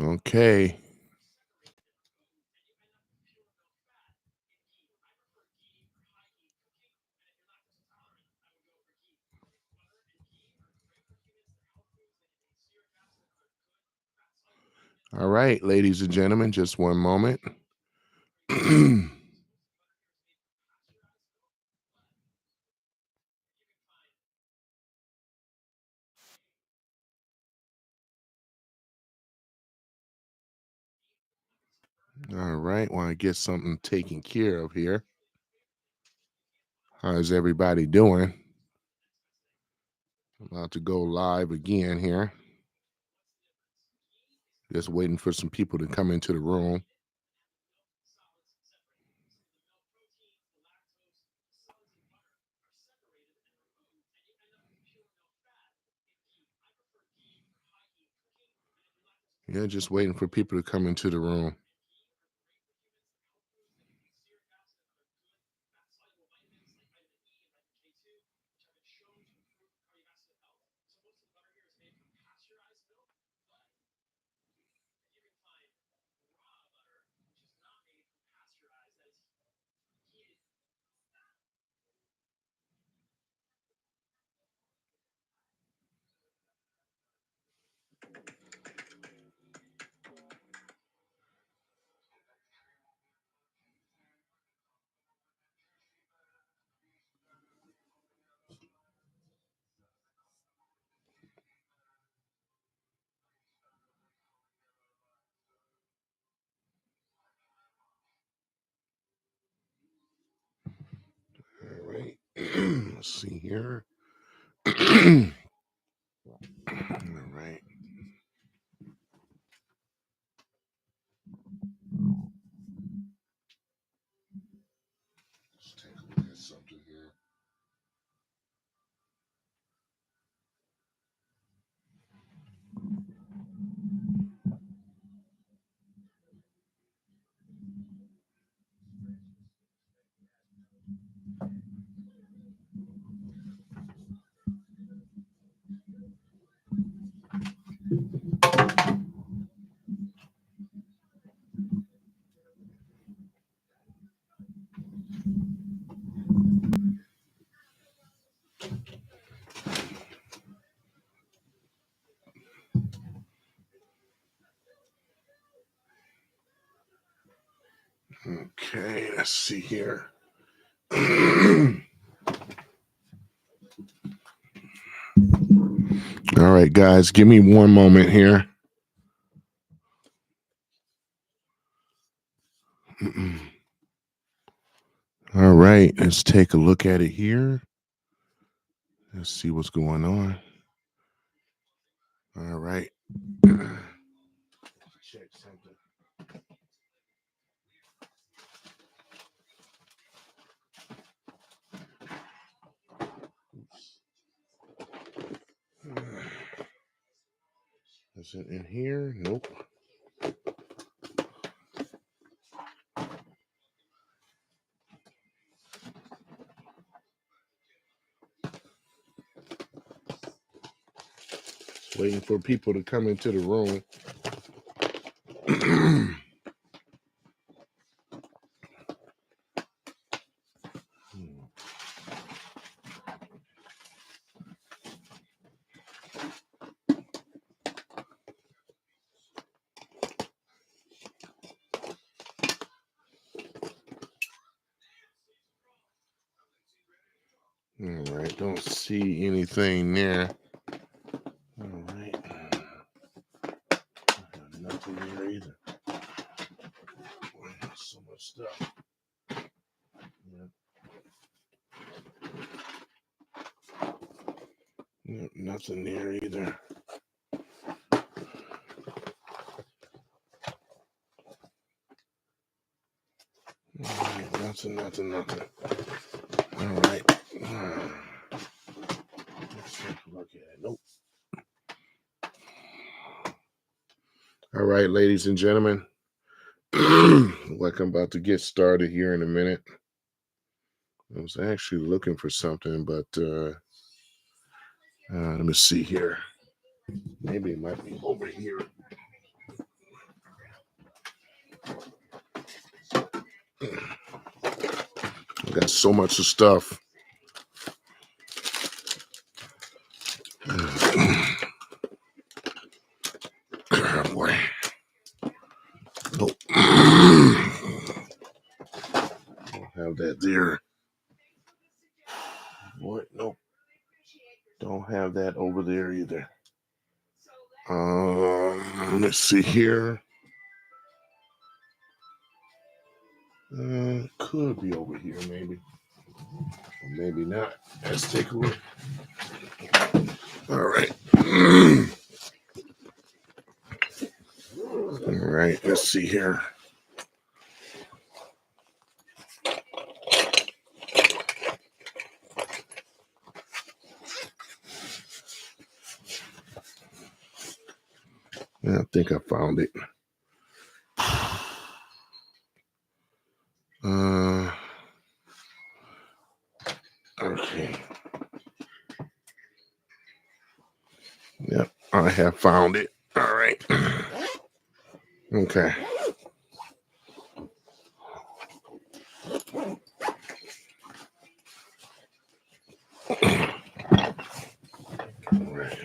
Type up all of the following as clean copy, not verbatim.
Okay. All right, ladies and gentlemen, just one moment. All right, want to get something taken care of here. How's everybody doing? I'm about to go live again here. Just waiting for some people to come into the room. Yeah, just waiting for people to come into the room. All right. Let's see here. All right. Let's take a look at something here. Okay, let's see here. All right, guys, give me one moment here. All right, let's take a look at it here. Let's see what's going on. All right. Check something. Is it in here? Nope. Just waiting for people to come into the room. All right, don't see anything there. All right. Nothing there either. So much stuff. Yeah. Nothing there either. All right, nothing. All right. Let's take a look at it. Nope. All right, ladies and gentlemen. Like I'm about to get started here in a minute. I was actually looking for something, but let me see here. Maybe it might be over here. got so much of stuff. Oh, boy. Nope. Don't have that there. What? Nope. Don't have that over there either. Let's see here. Could be over here, maybe. Or maybe not. Let's take a look. All right. All right. Let's see here. I think I found it. Okay. Yep, I have found it. All right. Okay. All right.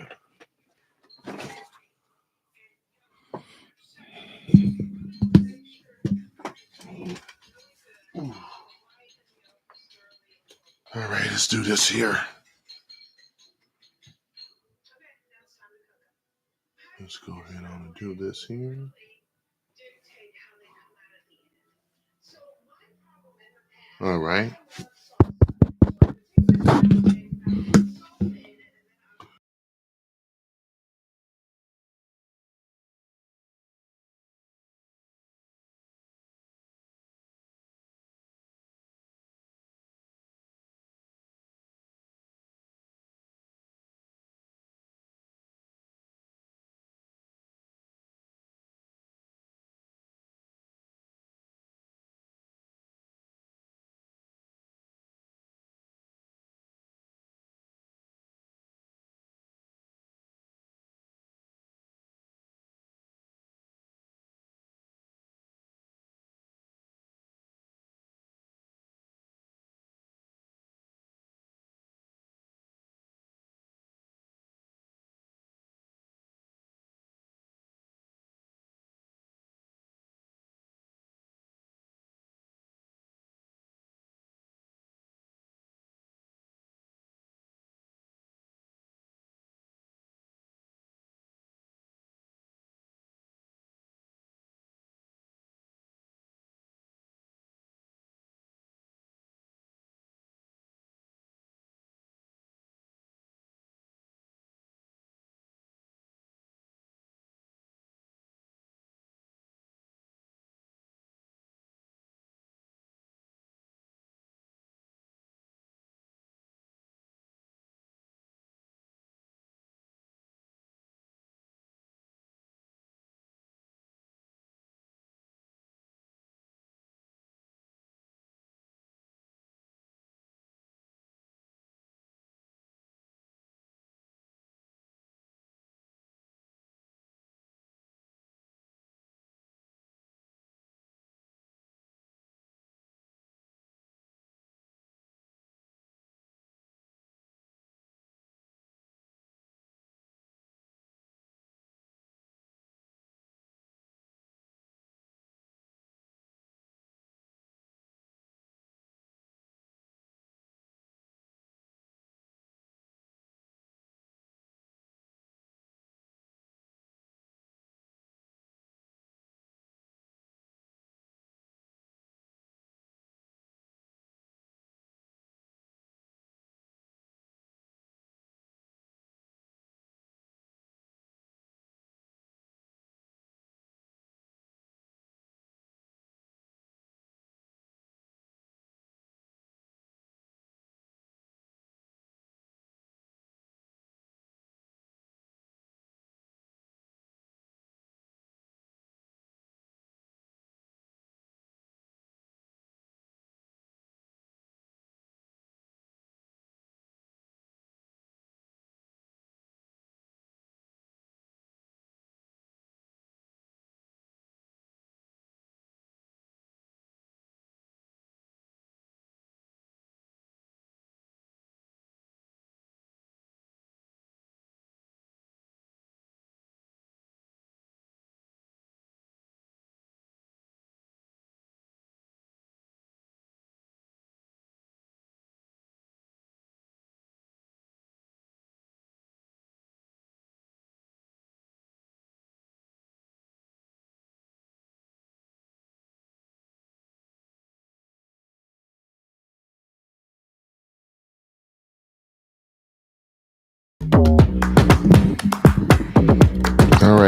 All right, let's do this here. Let's go ahead on and do this here. All right.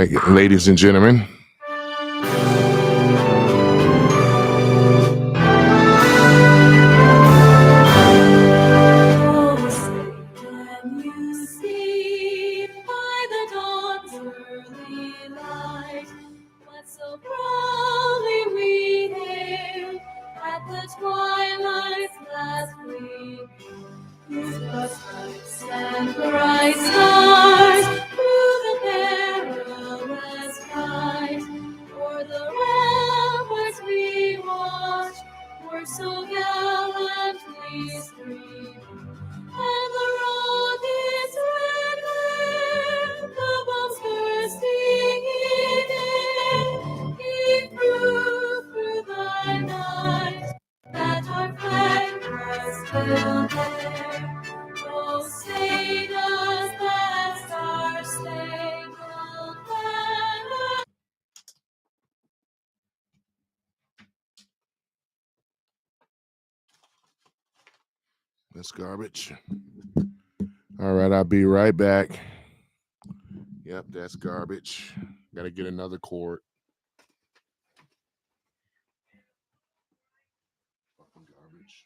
right, ladies and gentlemen. So proudly we hailed at the twilight's last gleam, whose broad stripes and bright stars through the perilous fight, o'er the ramparts we watched, were so gallantly streamed, and the rocket's red glare, the bombs bursting in air, gave proof through the night that our flag was still there. Oh, say does that star-spangled banner. That's garbage. All right, I'll be right back. Yep, that's garbage. Gotta get another cord. Fucking garbage.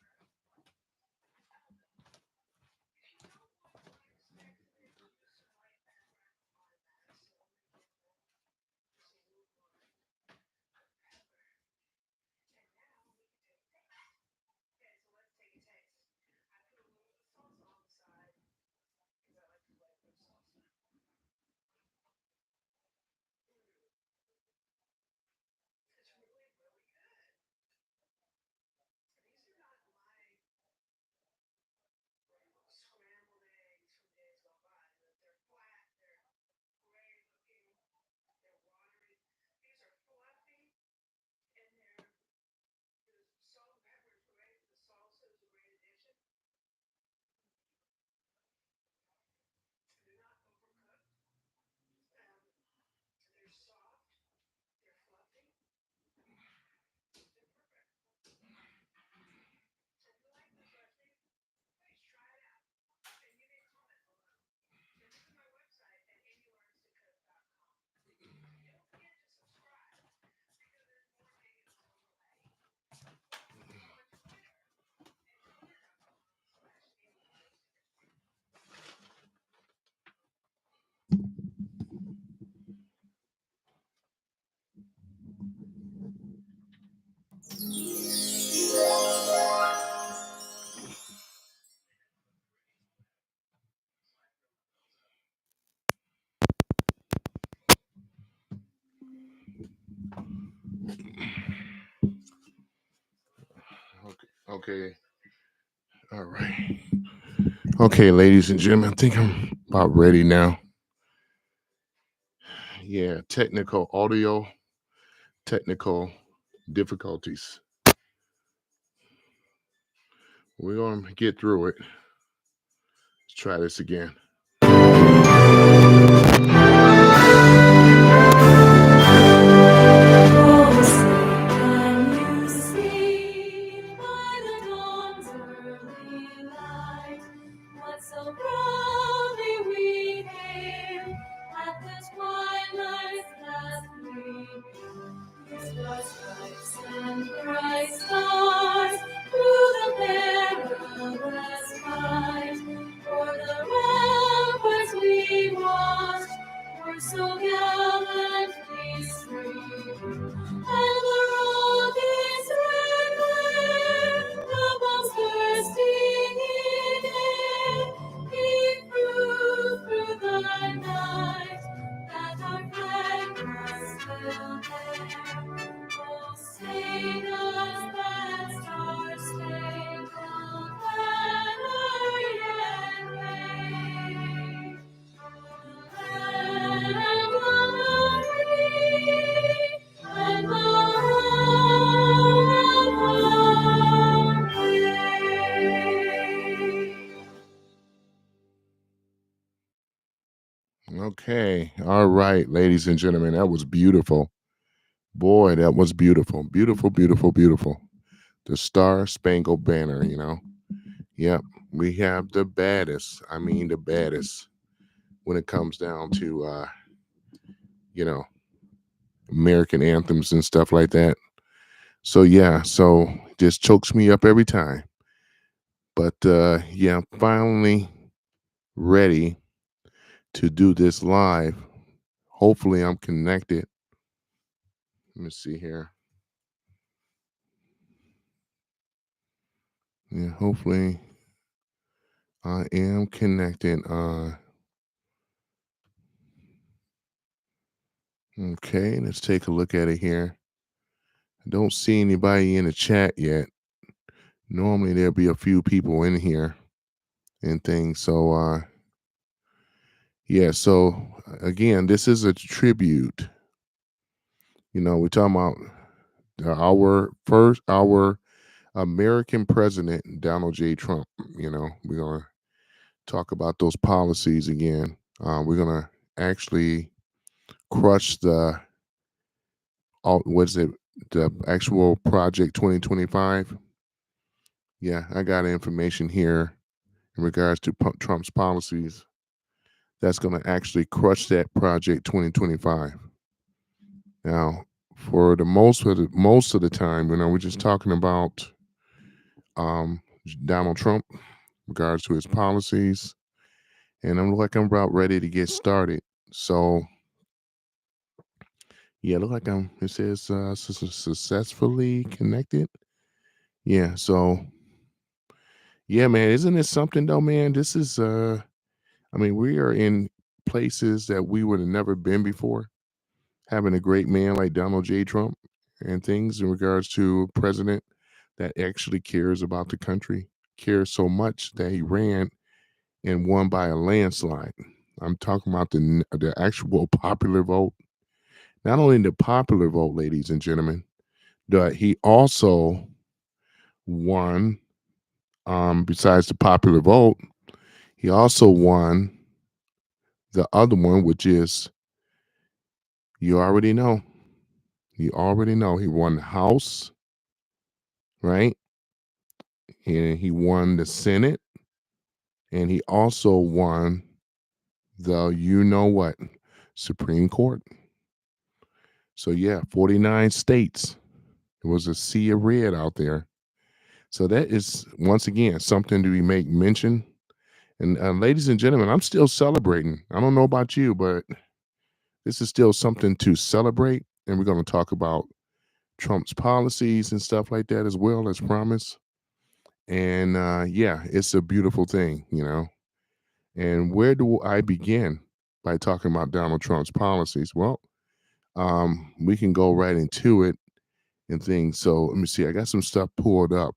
Okay. All right. Okay, ladies and gentlemen, I think I'm about ready now. Yeah, technical difficulties. We're going to get through it. Let's try this again. Oh, say can you see by the dawn's early light what so proudly we hailed at the twilight's last gleaming, whose broad stripes and bright stars through the perilous fight, o'er the ramparts we watched, were so gallantly streamed, and the rocket's red glare, the bombs bursting in air, gave proof through the night that our flag was still there. Oh, say does that star-spangled banner yet wave? Okay. All right, ladies and gentlemen, that was beautiful. Boy, that was beautiful. Beautiful, beautiful, beautiful. The Star Spangled Banner, you know. Yep. We have the baddest. I mean, the baddest when it comes down to you know, American anthems and stuff like that. So yeah, so just chokes me up every time. But yeah, I'm finally ready to do this live. Hopefully I'm connected. Let me see here. Yeah, hopefully I am connected. Okay, let's take a look at it here. I don't see anybody in the chat yet. Normally there'll be a few people in here and things. So yeah, so again, this is a tribute. You know, we're talking about our American president, Donald J. Trump. You know, we're gonna talk about those policies again. We're gonna actually crush the what is it? The actual Project 2025. Yeah, I got information here in regards to Trump's policies that's going to actually crush that Project 2025. Now, for the most of the time, you know, we're just talking about um, Donald Trump in regards to his policies, and I'm about ready to get started. So yeah, look like I'm. It says successfully connected. Yeah. So yeah, man, isn't it something though, man? This is I mean, we are in places that we would have never been before. Having a great man like Donald J. Trump and things in regards to a president that actually cares about the country, cares so much that he ran and won by a landslide. I'm talking about the actual popular vote. Not only the popular vote, ladies and gentlemen, but he also won. Besides the popular vote, he also won the other one, which is you already know. You already know he won the House, right? And he won the Senate, and he also won the you know what Supreme Court. So yeah, 49 states. It was a sea of red out there. So that is once again something to be make mention. And ladies and gentlemen, I'm still celebrating. I don't know about you, but this is still something to celebrate. And we're going to talk about Trump's policies and stuff like that as well as promised. And yeah, it's a beautiful thing, you know. And where do I begin by talking about Donald Trump's policies? Well, we can go right into it and things. So let me see. I got some stuff pulled up,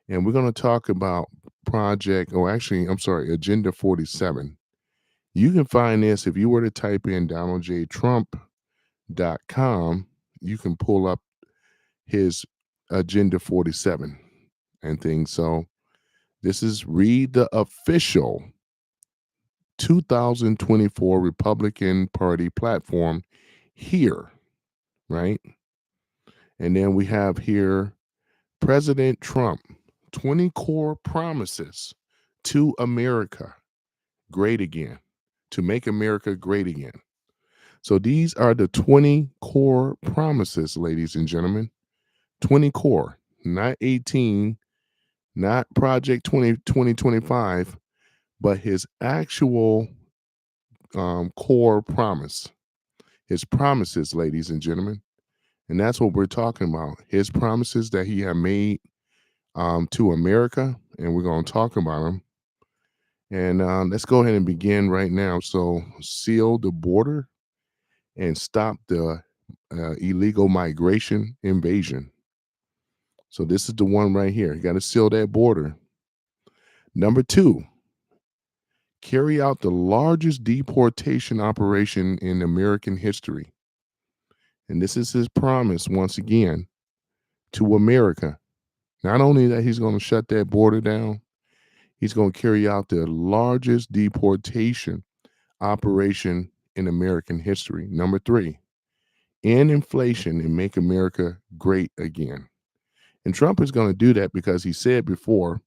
and we're going to talk about I'm sorry, Agenda 47. You can find this if you were to type in DonaldJTrump.com. You can pull up his Agenda 47 and things. So this is read the official 2024 Republican Party platform here, right? And then we have here President Trump 20 core promises to America great again, to make America great again. So these are the 20 core promises, ladies and gentlemen. 20 core, not 18, not Project 2025, but his actual core promise, his promises, ladies and gentlemen. And that's what we're talking about. His promises that he had made to America, and we're going to talk about them. And let's go ahead and begin right now. So, seal the border and stop the illegal migration invasion. So, this is the one right here. You got to seal that border. Number two, carry out the largest deportation operation in American history. And this is his promise, once again, to America. Not only that he's going to shut that border down, he's going to carry out the largest deportation operation in American history. Number three, end inflation and make America great again. And Trump is going to do that because he said before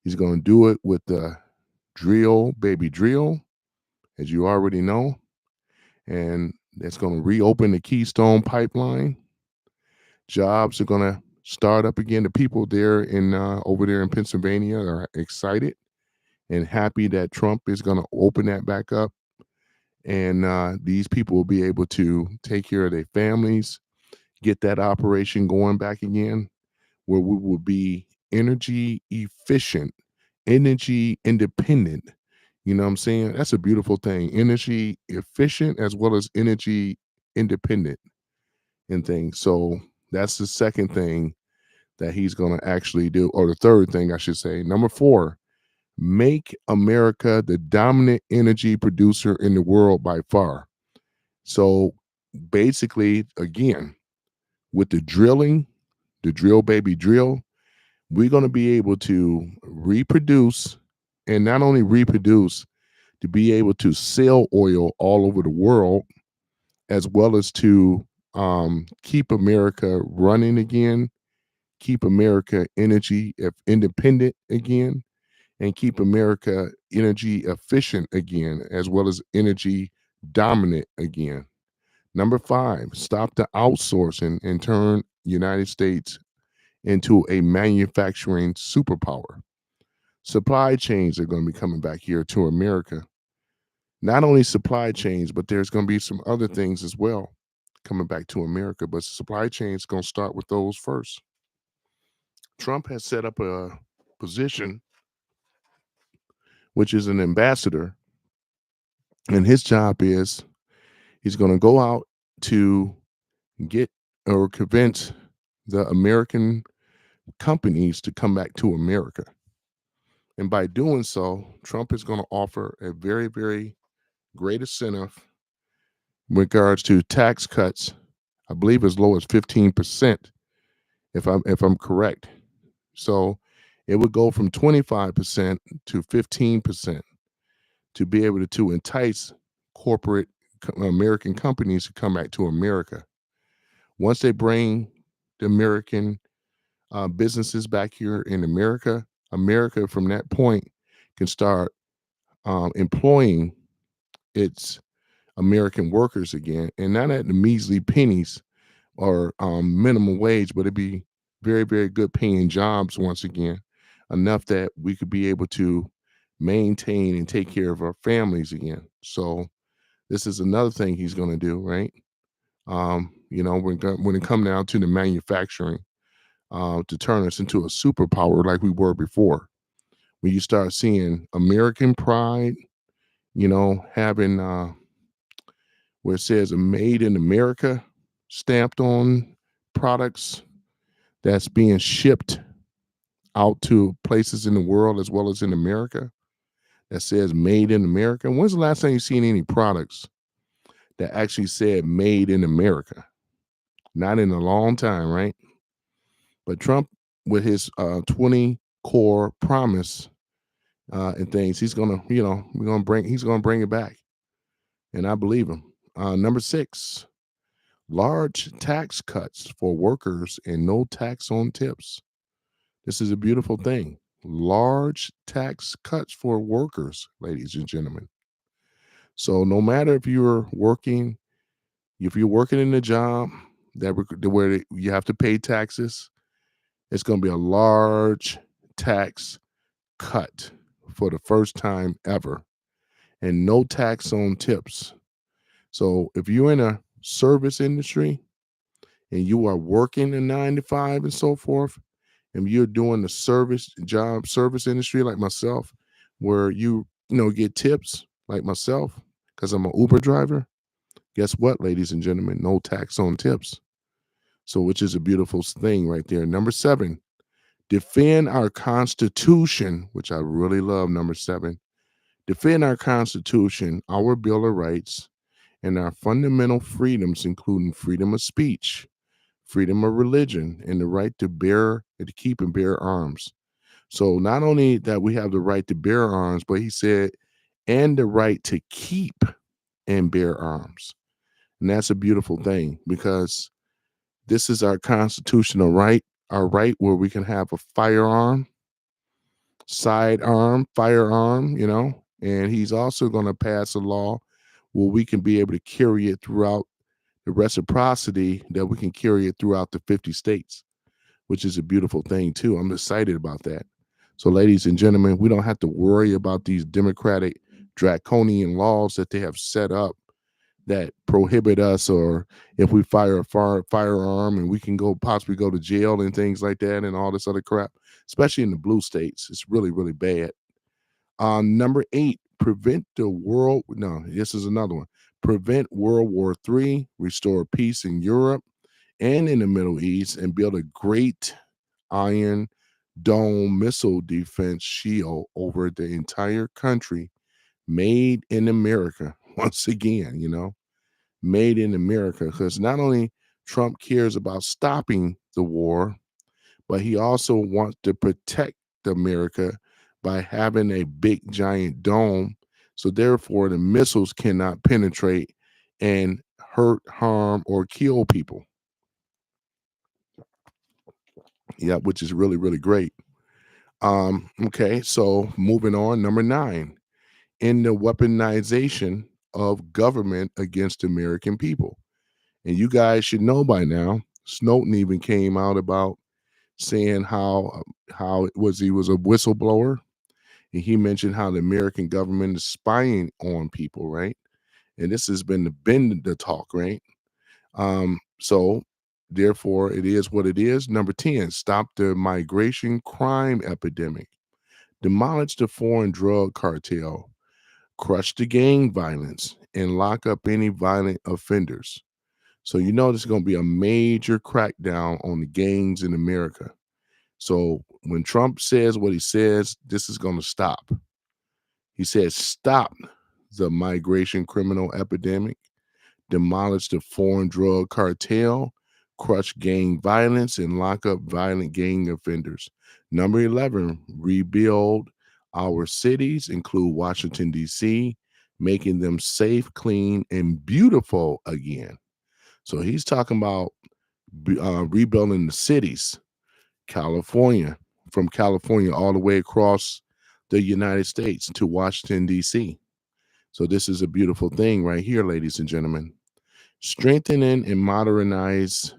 he's going to do it with the drill, baby drill, as you already know. and that's going to reopen the Keystone Pipeline. Jobs are going to start up again. The people there in over there in Pennsylvania are excited and happy that Trump is going to open that back up, and these people will be able to take care of their families, get that operation going back again, where we will be energy efficient, energy independent. You know what I'm saying? That's a beautiful thing. Energy efficient as well as energy independent and things. So that's the second thing that he's going to actually do, or the third thing, I should say. Number four, make America the dominant energy producer in the world by far. So basically, again, with the drilling, the drill baby drill, we're going to be able to reproduce, and not only reproduce, to be able to sell oil all over the world, as well as to keep America running again, keep America energy independent again, and keep America energy efficient again, as well as energy dominant again. Number five, stop the outsourcing and turn United States into a manufacturing superpower. Supply chains are going to be coming back here to America. Not only supply chains, but there's going to be some other things as well coming back to America. But supply chains going to start with those first. Trump has set up a position, which is an ambassador, and his job is he's going to go out to get or convince the American companies to come back to America. And by doing so, Trump is going to offer a very, very great incentive in regards to tax cuts. I believe as low as 15%, if I'm correct. So it would go from 25% to 15% to be able to entice corporate American companies to come back to America. Once they bring the American businesses back here in America, America from that point can start employing its American workers again, and not at the measly pennies or minimum wage, but it'd be very, very good paying jobs once again, enough that we could be able to maintain and take care of our families again. So this is another thing he's going to do, right? When it come down to the manufacturing, to turn us into a superpower like we were before. When you start seeing American pride, having where it says "Made in America" stamped on products that's being shipped out to places in the world as well as in America, that says "Made in America." When's the last time you seen any products that actually said "Made in America"? Not in a long time, right? But Trump, with his 20 core promise and things, he's gonna, he's gonna bring it back, and I believe him. Number six, large tax cuts for workers and no tax on tips. This is a beautiful thing. Large tax cuts for workers, ladies and gentlemen. So no matter if you're working in a job where you have to pay taxes, it's going to be a large tax cut for the first time ever, and no tax on tips. So if you're in a service industry and you are working a 9 to 5 and so forth, and you're doing the service industry like myself, where you get tips like myself, because I'm an Uber driver, guess what, ladies and gentlemen? No tax on tips. So, which is a beautiful thing right there. Number seven, defend our Constitution, which I really love. Number seven, defend our Constitution, our Bill of Rights, and our fundamental freedoms, including freedom of speech, freedom of religion, and the right to keep and bear arms. So not only that we have the right to bear arms, but he said, and the right to keep and bear arms. And that's a beautiful thing, because this is our constitutional right, our right where we can have a firearm, sidearm, firearm, and he's also going to pass a law where we can be able to carry it throughout the reciprocity that we can carry it throughout the 50 states, which is a beautiful thing too. I'm excited about that. So, ladies and gentlemen, we don't have to worry about these democratic draconian laws that they have set up that prohibit us, or if we fire a firearm and we can go possibly go to jail and things like that and all this other crap, especially in the blue states. It's really, really bad. Number 8, prevent the world. No, this is another one. Prevent World War III, restore peace in Europe and in the Middle East, and build a great Iron Dome missile defense shield over the entire country, made in America. Once again, made in America, because not only Trump cares about stopping the war, but he also wants to protect America by having a big giant dome. So therefore, the missiles cannot penetrate and hurt, harm, or kill people. Yeah, which is really, really great. Okay, so moving on, number 9, in the weaponization of government against American people. And you guys should know by now, Snowden even came out about saying how it was he was a whistleblower, and he mentioned how the American government is spying on people, right? And this has been the talk, right? So therefore, it is what it is. Number 10, stop the migration crime epidemic, demolish the foreign drug cartel, crush the gang violence, and lock up any violent offenders. So there's going to be a major crackdown on the gangs in America. So when Trump says what he says, this is going to stop. He says, stop the migration criminal epidemic, demolish the foreign drug cartel, crush gang violence, and lock up violent gang offenders. Number 11, rebuild our cities, include Washington, D.C., making them safe, clean, and beautiful again. So he's talking about rebuilding the cities, California, from California all the way across the United States to Washington, D.C. So this is a beautiful thing right here, ladies and gentlemen. Strengthening and modernize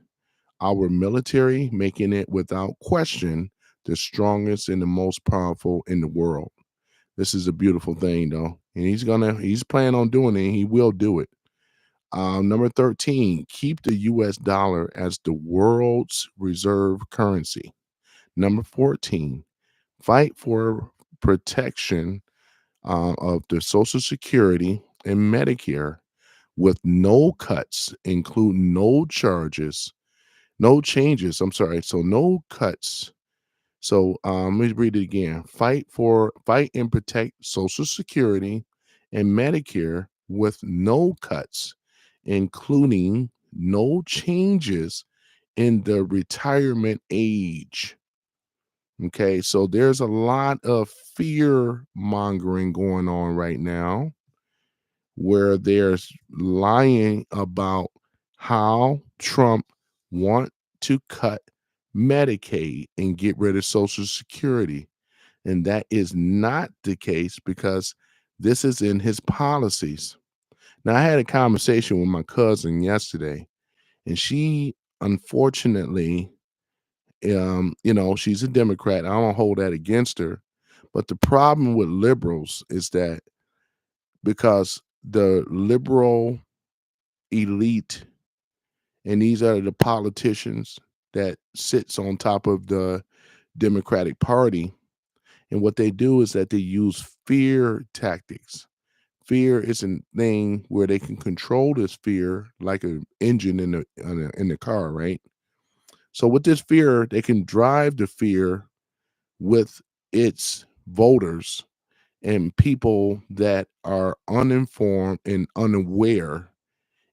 our military, making it without question the strongest and the most powerful in the world. This is a beautiful thing, though. And he's planning on doing it, and he will do it. Number 13, keep the US dollar as the world's reserve currency. Number 14, fight for protection of the Social Security and Medicare with no cuts, including no charges, no changes. I'm sorry. So no cuts. So let me read it again. Fight and protect Social Security and Medicare with no cuts, including no changes in the retirement age. Okay, so there's a lot of fear mongering going on right now, where there's lying about how Trump want to cut Medicaid and get rid of Social Security. And that is not the case, because this is in his policies. Now, I had a conversation with my cousin yesterday, and she, unfortunately, she's a Democrat. I don't hold that against her. But the problem with liberals is that, because the liberal elite, and these are the politicians that sits on top of the Democratic Party, and what they do is that they use fear tactics. Fear is a thing where they can control this fear like an engine in the car, right? So with this fear, they can drive the fear with its voters and people that are uninformed and unaware,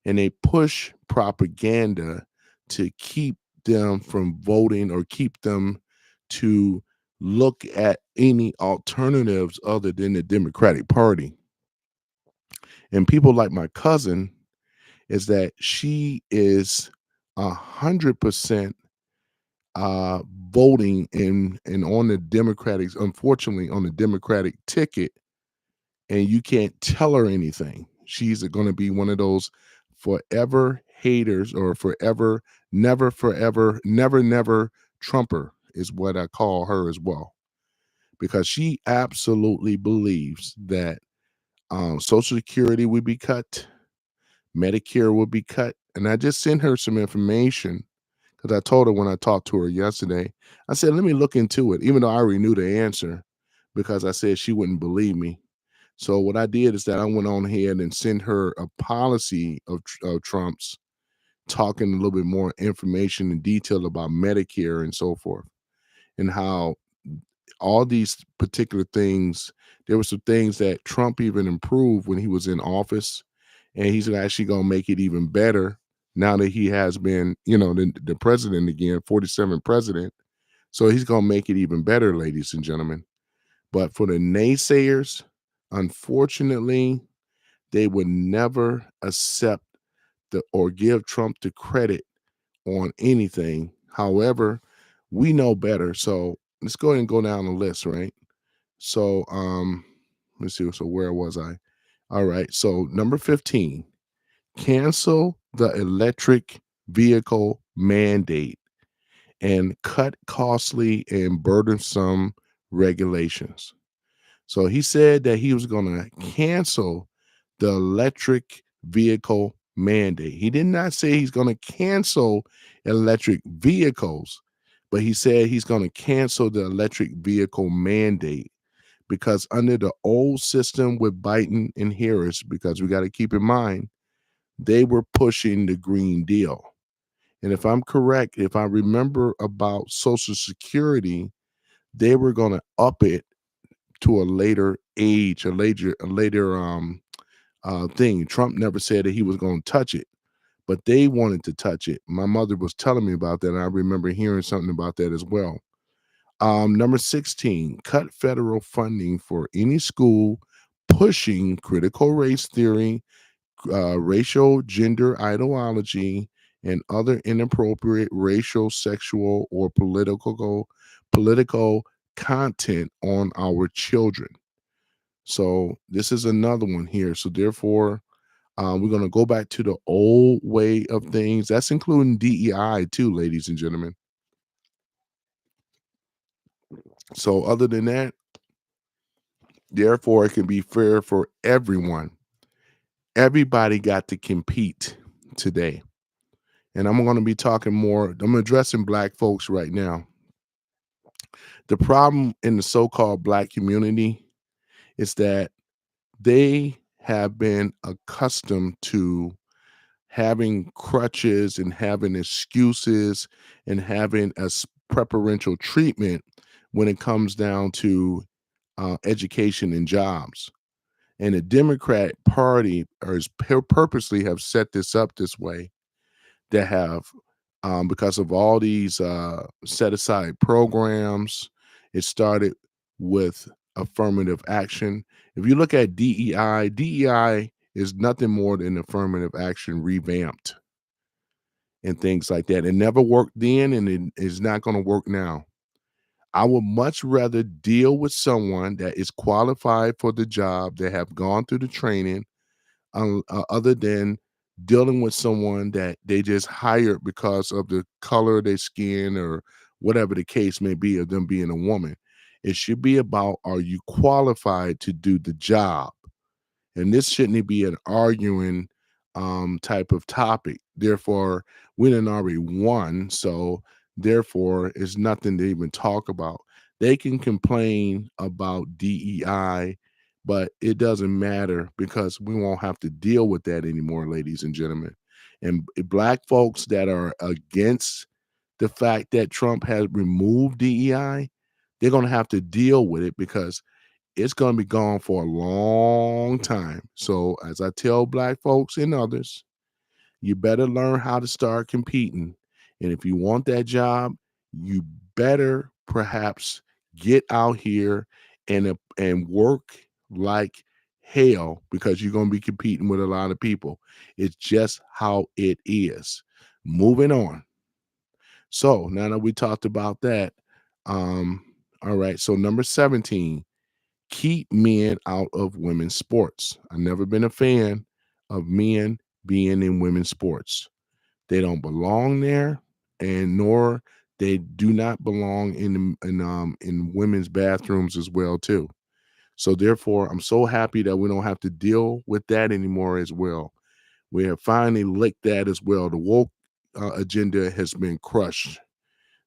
and they push propaganda to keep them from voting, or keep them to look at any alternatives other than the Democratic Party. And people like my cousin, is that she is 100% voting and on the Democrats, unfortunately, on the Democratic ticket, and you can't tell her anything. She's going to be one of those forever haters or forever, never, forever, never, never Trumper is what I call her as well, because she absolutely believes that Social Security would be cut, Medicare will be cut. And I just sent her some information because I told her when I talked to her yesterday, I said, let me look into it, even though I already knew the answer because I said she wouldn't believe me. So what I did is that I went on ahead and sent her a policy of Trump's, talking a little bit more information in detail about Medicare and so forth, and how all these particular things, there were some things that Trump even improved when he was in office, and he's actually going to make it even better now that he has been, the president again, 47th president. So he's going to make it even better, ladies and gentlemen. But for the naysayers, unfortunately, they would never accept or give Trump the credit on anything. However, we know better. So let's go ahead and go down the list, right? So let's see. So where was I? All right. So number 15, cancel the electric vehicle mandate and cut costly and burdensome regulations. So he said that he was going to cancel the electric vehicle mandate. He did not say he's going to cancel electric vehicles, but he said he's going to cancel the electric vehicle mandate, because under the old system with Biden and Harris, because we got to keep in mind, they were pushing the Green Deal. And if I'm correct, if I remember about Social Security, they were going to up it to a later age, a later thing. Trump never said that he was going to touch it, but they wanted to touch it. My mother was telling me about that, and I remember hearing something about that as well. Number 16, cut federal funding for any school pushing critical race theory, racial gender ideology, and other inappropriate racial, sexual, or political content on our children. So this is another one here. So therefore, we're going to go back to the old way of things. That's including DEI too, ladies and gentlemen. So other than that, therefore, it can be fair for everyone. Everybody got to compete today. And I'm going to be talking more. I'm addressing black folks right now. The problem in the so-called black community is that they have been accustomed to having crutches and having excuses and having preferential treatment when it comes down to education and jobs. And the Democrat Party purposely have set this up this way, that have, because of all these set aside programs. It started with affirmative action. If you look at DEI is nothing more than affirmative action revamped and things like that. It never worked then, and it is not going to work now. I would much rather deal with someone that is qualified for the job, that have gone through the training, other than dealing with someone that they just hired because of the color of their skin or whatever the case may be of them being a woman. It should be about, are you qualified to do the job? And this shouldn't be an arguing type of topic. Therefore, we didn't already won, so therefore, it's nothing to even talk about. They can complain about DEI, but it doesn't matter because we won't have to deal with that anymore, ladies and gentlemen. And black folks that are against the fact that Trump has removed DEI, they're going to have to deal with it because it's going to be gone for a long time. So, as I tell black folks and others, you better learn how to start competing. And if you want that job, you better perhaps get out here and work like hell, because you're going to be competing with a lot of people. It's just how it is. Moving on. So, now that we talked about that, all right. So, number 17, keep men out of women's sports. I've never been a fan of men being in women's sports. They don't belong there, and nor they do not belong in women's bathrooms as well too. So therefore, I'm so happy that we don't have to deal with that anymore as well. We have finally licked that as well. The woke agenda has been crushed.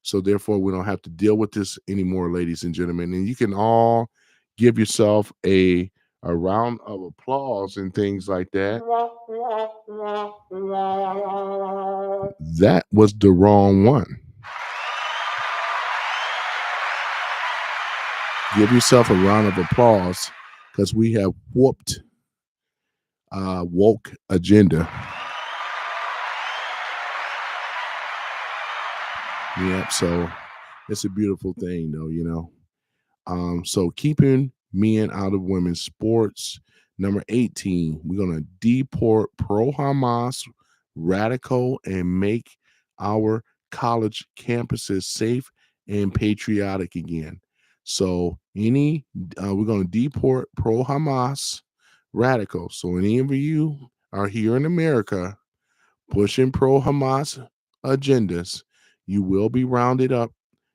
So therefore, we don't have to deal with this anymore, ladies and gentlemen. And you can all give yourself a round of applause and things like that. That was the wrong one. Give yourself a round of applause because we have whooped woke agenda. Yep. So it's a beautiful thing, though, you know. So keeping men out of women's sports. Number 18, we're gonna deport pro-Hamas radical and make our college campuses safe and patriotic again. So we're gonna deport pro-Hamas radicals. So any of you are here in America pushing pro-Hamas agendas, you will be rounded up,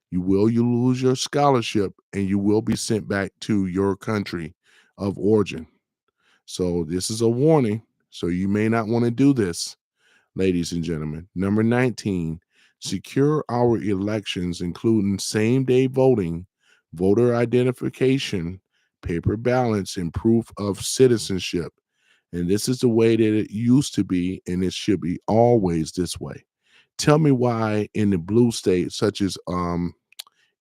you lose your scholarship, and you will be sent back to your country of origin. So this is a warning. So you may not want to do this, ladies and gentlemen. Number 19, secure our elections, including same-day voting, voter identification, paper ballots, and proof of citizenship. And this is the way that it used to be, and it should be always this way. Tell me why in the blue states, such as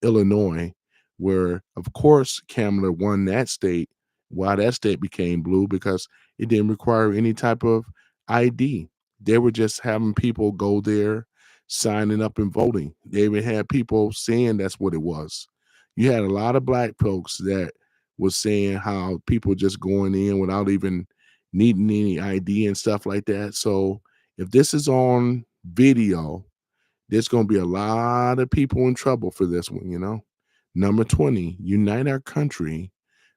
Illinois, where of course Kamala won that state, why that state became blue, because it didn't require any type of ID. They were just having people go there, signing up and voting. They even had people saying that's what it was. You had a lot of black folks that was saying how people just going in without even needing any ID and stuff like that. So if this is on video, there's going to be a lot of people in trouble for this one, you know. Number 20, unite our country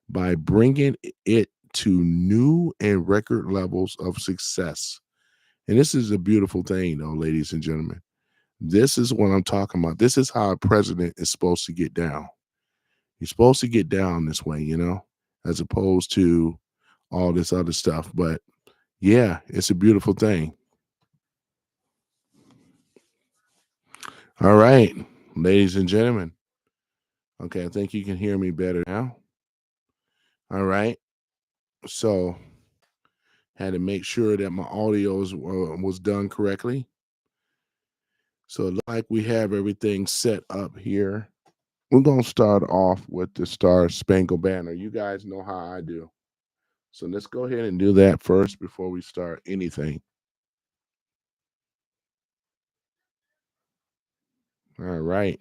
by bringing it to new and record levels of success. And this is a beautiful thing, though, ladies and gentlemen. This is what I'm talking about. This is how a president is supposed to get down. He's supposed to get down this way, you know, as opposed to all this other stuff. But yeah, it's a beautiful thing. All right, ladies and gentlemen. Okay, I think you can hear me better now. All right. So had to make sure that my audio was done correctly. So it look like we have everything set up here. We're gonna start off with the Star Spangled Banner. You guys know how I do. So let's go ahead and do that first before we start anything. All right.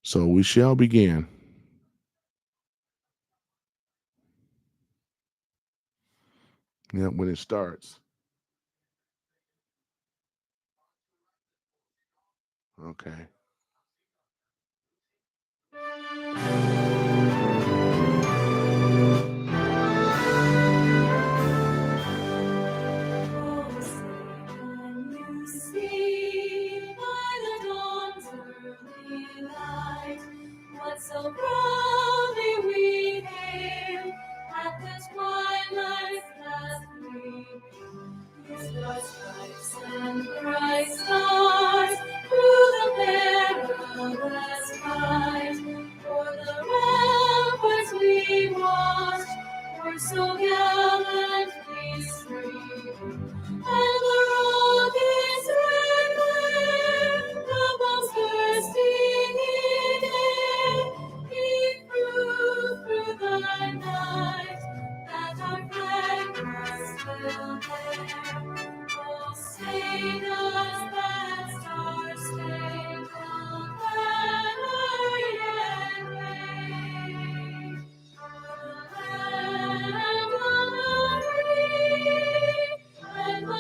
So we shall begin. Yep, when it starts. Okay. Oh, say, can you see by the dawn's early light what so proudly we hailed at the twilight's last gleaming? His bright stripes and bright stars through the perilous fight, o'er the ramparts we watched were so gallantly streaming. And the rocket's red glare, the bombs bursting in air, gave proof through the night that our flag was still there. Oh, say does that star-spangled banner yet wave? The land of the free and the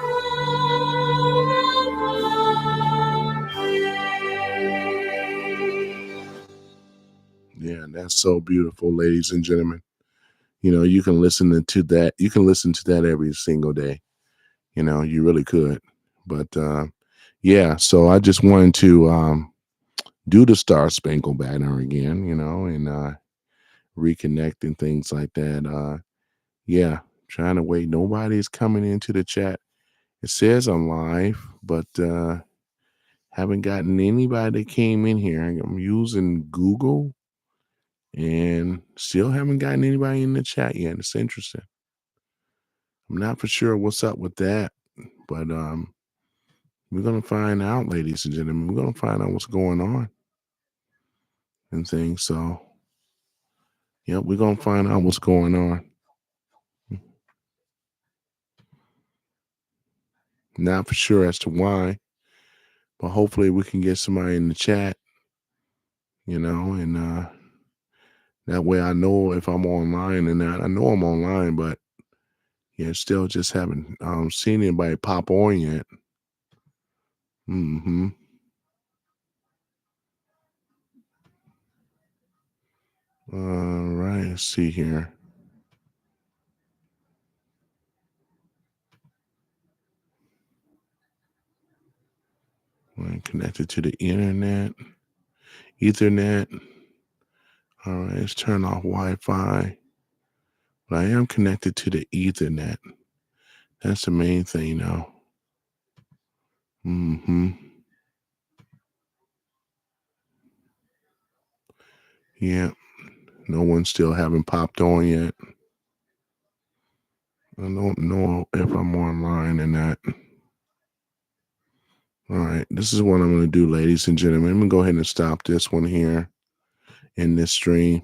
home of the brave. Yeah, that's so beautiful, ladies and gentlemen. You can listen to that. You can listen to that every single day. You really could. But yeah, so I just wanted to do the Star Spangled Banner again, and reconnect and things like that. Yeah, trying to wait. Nobody's coming into the chat. It says I'm live, but haven't gotten anybody that came in here. I'm using Google and still haven't gotten anybody in the chat yet. It's interesting. I'm not for sure what's up with that, but we're gonna find out, ladies and gentlemen. We're gonna find out what's going on and things. So, yeah, we're gonna find out what's going on. Not for sure as to why, but hopefully we can get somebody in the chat, and that way I know if I'm online and not. I know I'm online, but yeah, still just haven't seen anybody pop on yet. Mm-hmm. All right, let's see here. I'm connected to the internet, Ethernet. All right, let's turn off Wi-Fi. But I am connected to the Ethernet. That's the main thing now. Mm-hmm. Yeah. No one still haven't popped on yet. I don't know if I'm online or not. All right, this is what I'm going to do, ladies and gentlemen. I'm going to go ahead and stop this one here in this stream.